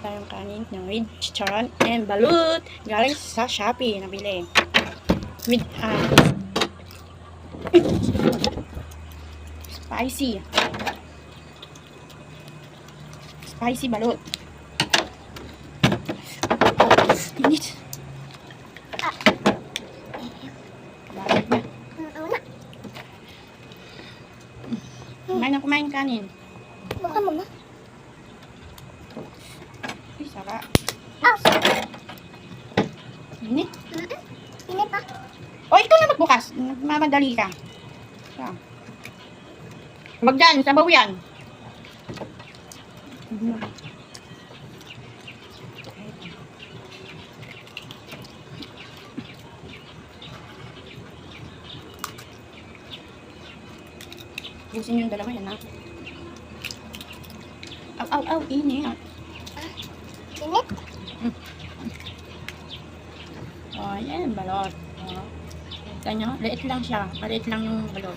tayong kanin ng with chicharon and balut. Galing sa Shopee. Nabili. With spicy. Spicy balut. Init. Bakit na? Kumain kanin. Baka mama. Ay, sarap. Ah! Init. Init pa. O, ikaw na magbukas. Mamadali ka. Siya. Wag dyan, sabaw yan. Busin yung dalawa yan, ha? Aw, init. Init? O, yan, balot. O. Ganyan, liit lang siya. Maliit lang yung balot.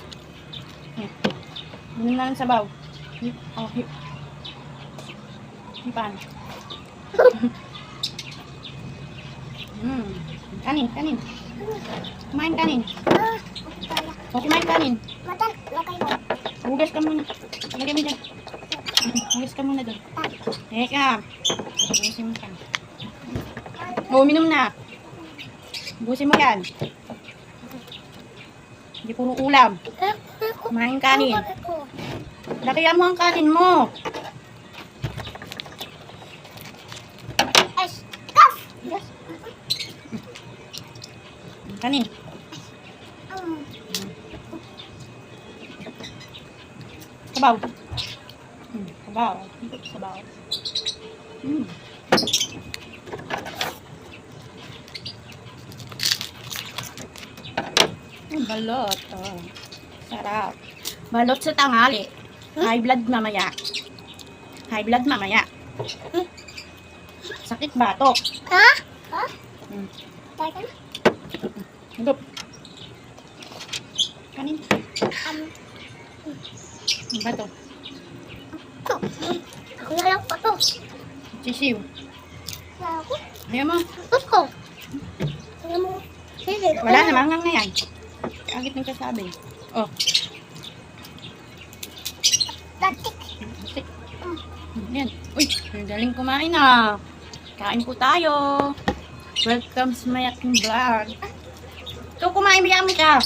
Yun lang sabaw. O, hipan. Kanin. Kumain kanin. O, kumain kanin. Matan, lakay ko. Hugas ka muna. Lagay mo dyan. Hugas ka muna doon. Teka. Hugasin mo ka. O, uminom na. Hugasin mo yan. Hindi puro ulam. Kumain kanin. Lakayan mo ang kanin mo. Ay, kaf! Yes. Kanin. Sabaw. Sabaw. Balot. Oh. Sarap. Balot sa tanghali. High blood mamaya. Sakit batok. Ha? Ha? Tayo ka na? Higop. Kanin. Ang bato. Ako na lang pa to. Sisiw. Ako? Ayaw mo. Tapos ko. Ayaw mo. Sige. Wala na, mangang na yan. Agit ng kasabi. Oh. Datik. Yan. Uy, galing kumain na. Kain po tayo. Welcome sa my aking vlog. Ikaw kumain, biyami ka.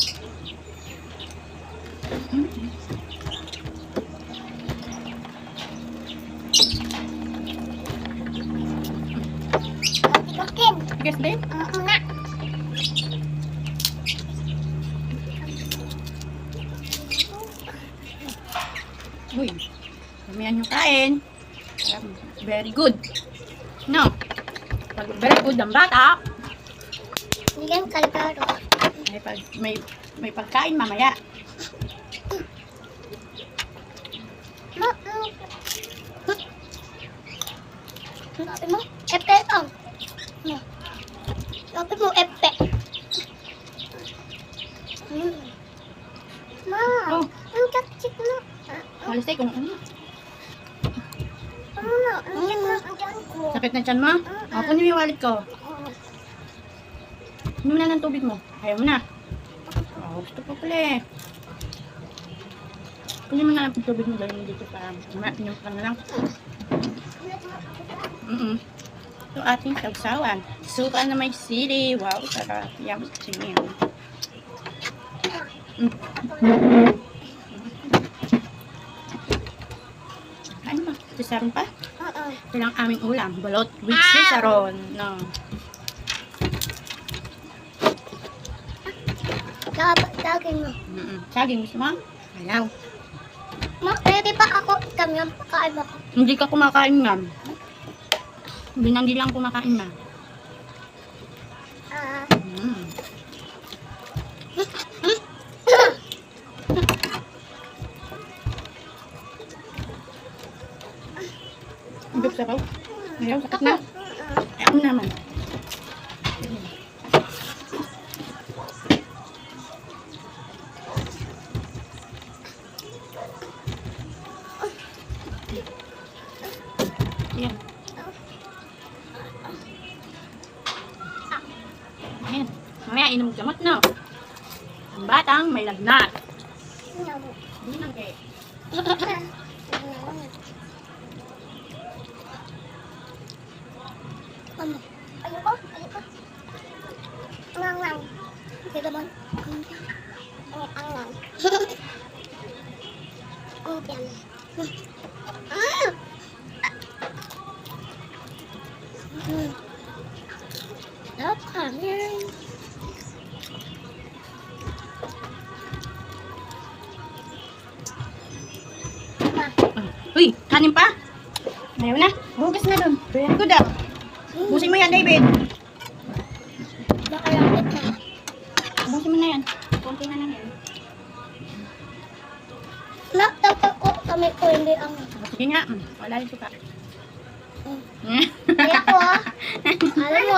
Bakin. Guys din? Nga. Uy, kamihan yung kain. Very good. No? Pag very good ang bata, Hindi yan kalgaro. may pagkain mamaya. Ma, sabi mo, epe ang. Sabi mo, epe. Ma, Oh. ang chapchik mo. Malisay kung ano. Ano na, ang yan na, ang yan ko. Sakit na tiyan mo? O, kunin mo yung wallet ko. Inom na ng tubig mo. Ayaw mo na. Oh, gusto ko pala eh. Kunin mo na lang yung tubig mo dahil dito para inom ka na lang. Ito ating sausawan. Suka na may sili. Wow, sarap. Yum. Sige. Ano ba? Sisaron pa? Ito lang aming ulam. Balot with sisaron. No. Dagin mo. Saging gusto mo? Ayaw. Ma, pwede pa ako kamyon pakain mo. Hindi ka kumakain nga. Hindi lang kumakain na. Ibig sa raw. Ayaw, sakit na. Ayaw naman. Yan. Mamaya inom gamot, no? Ang batang may lagnat. Ano? Hindi nang kay. Ano? Ayoko. Ngang. Hindi naman. Ang. Ang tiyan. Sarap kanin. Uy, kanin pa? Ayaw na. Bukas na doon. Very good ah. Busin mo yan, David. Baka lapit na. Busin mo na yan. Kunti na lang yan. Naktapat ko kami ko hindi ang... Sige nga. Wala yung suka. Kaya ko ha. Alam mo.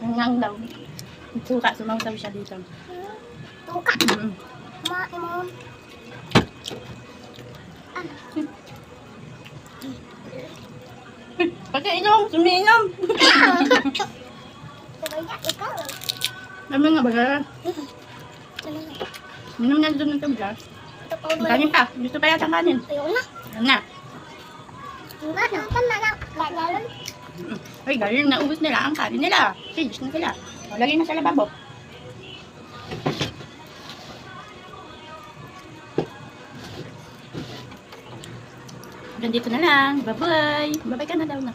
Hangang daw. Suka, sumawsaw siya dito. Tuka. Mm. Maimon. Pati inom, sumiinom. Kaya ikaw. Sabi nga baga, Ano na? minom na doon ng tubig. Ito pa Ang kanin pa. Gusto pa yata ang kanin. Ayaw na. Yan na. Ano? Tama na. Gagalan. Ay, galing na ubus nila ang kanin nila. Finish na sila. O, lagay na sa lababo. Hanggang dito na lang. Bye-bye. Bye-bye ka na daw na.